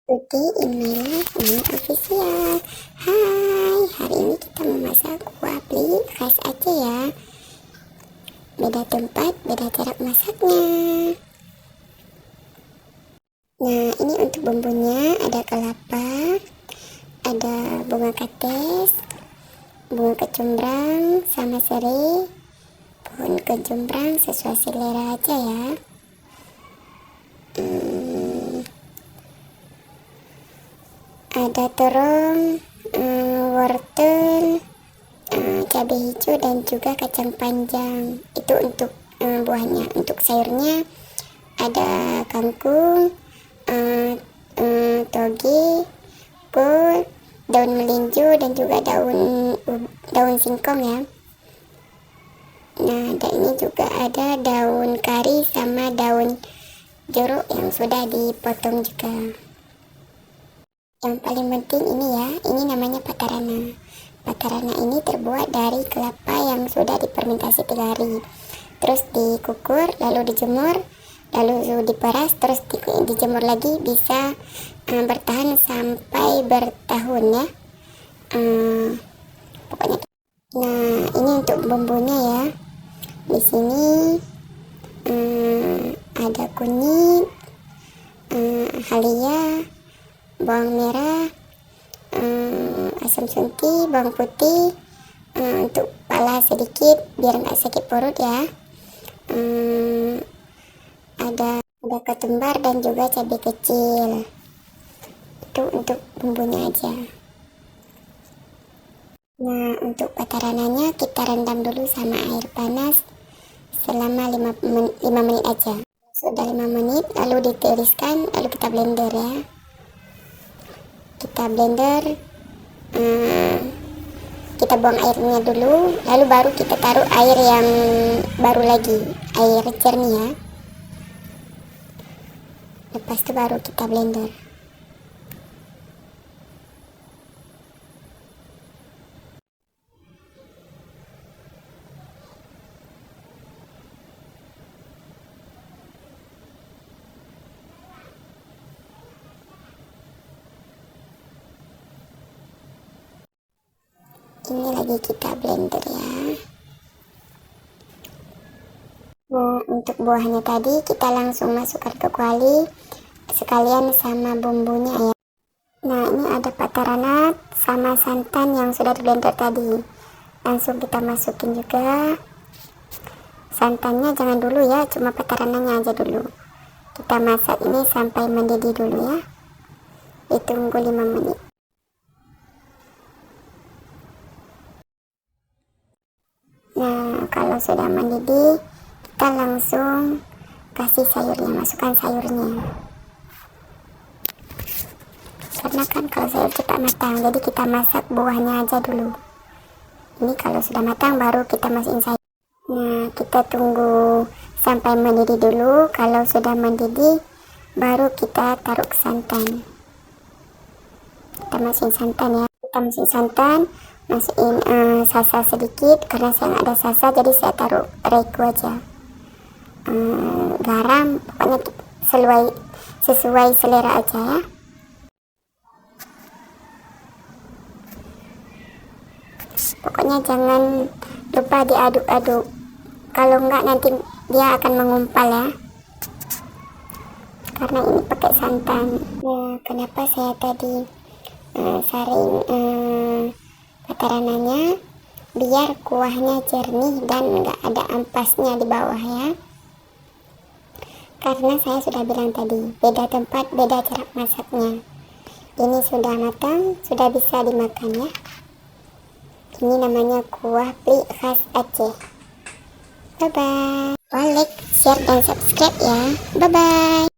Today in my life Nana Official. Hai, hari ini kita memasak kuah pli khas Aceh ya. Beda tempat, beda cara masaknya. Nah, ini untuk bumbunya ada kelapa, ada bunga kates, bunga kecombrang, sama serai, pohon kecombrang sesuai selera aja ya. Ada terong, wortel, cabai hijau dan juga kacang panjang. Itu untuk buahnya. Untuk sayurnya ada kangkung, toge, kol, daun melinjo dan juga daun singkong ya. Nah, dan ini juga ada daun kari sama daun jeruk yang sudah dipotong juga. Yang paling penting ini ya, ini namanya patarana. Patarana ini terbuat dari kelapa yang sudah difermentasi 3 hari. Terus dikukur, lalu dijemur, lalu diperas, terus dijemur lagi, bisa bertahan sampai bertahun ya. Pokoknya. Nah, ini untuk bumbunya ya. Di sini ada kunyit, halia, bawang merah, asam sunti, bawang putih, untuk pala sedikit biar nggak sakit perut ya. Ada ketumbar dan juga cabai kecil. Itu untuk bumbunya aja. Nah, untuk patarananya kita rendam dulu sama air panas selama 5 menit aja. Sudah 5 menit lalu ditiriskan, lalu kita blender ya. Kita blender, kita buang airnya dulu, lalu baru kita taruh air yang baru lagi, air jernih ya. Lepas itu baru kita blender. Ini lagi kita blender ya. Nah, untuk buahnya tadi kita langsung masukkan ke kuali sekalian sama bumbunya ya. Nah, ini ada patarana sama santan yang sudah di blender tadi. Langsung kita masukin juga. Santannya jangan dulu ya, cuma patarananya aja dulu. Kita masak ini sampai mendidih dulu ya. Ditunggu 5 menit. Nah, kalau sudah mendidih, kita langsung kasih sayurnya, masukkan sayurnya. Karena kan kalau sayur cepat matang, jadi kita masak buahnya aja dulu. Ini kalau sudah matang baru kita masukin sayur. Nah, kita tunggu sampai mendidih dulu. Kalau sudah mendidih, baru kita taruh ke santan. Kita masukin santan ya. Kita masukin santan, masukin sasa sedikit, karena saya nggak ada sasa jadi saya taruh reku aja. Garam, pokoknya sesuai selera aja ya. Pokoknya jangan lupa diaduk-aduk, kalau nggak nanti dia akan mengumpal ya, karena ini pakai santan. Nah, kenapa saya tadi saring patarananya, biar kuahnya jernih dan nggak ada ampasnya di bawah ya. Karena saya sudah bilang tadi, beda tempat, beda cara masaknya. Ini sudah matang, sudah bisa dimakan ya. Ini namanya kuah pli khas Aceh. Bye bye. Like, share dan subscribe ya. Bye bye.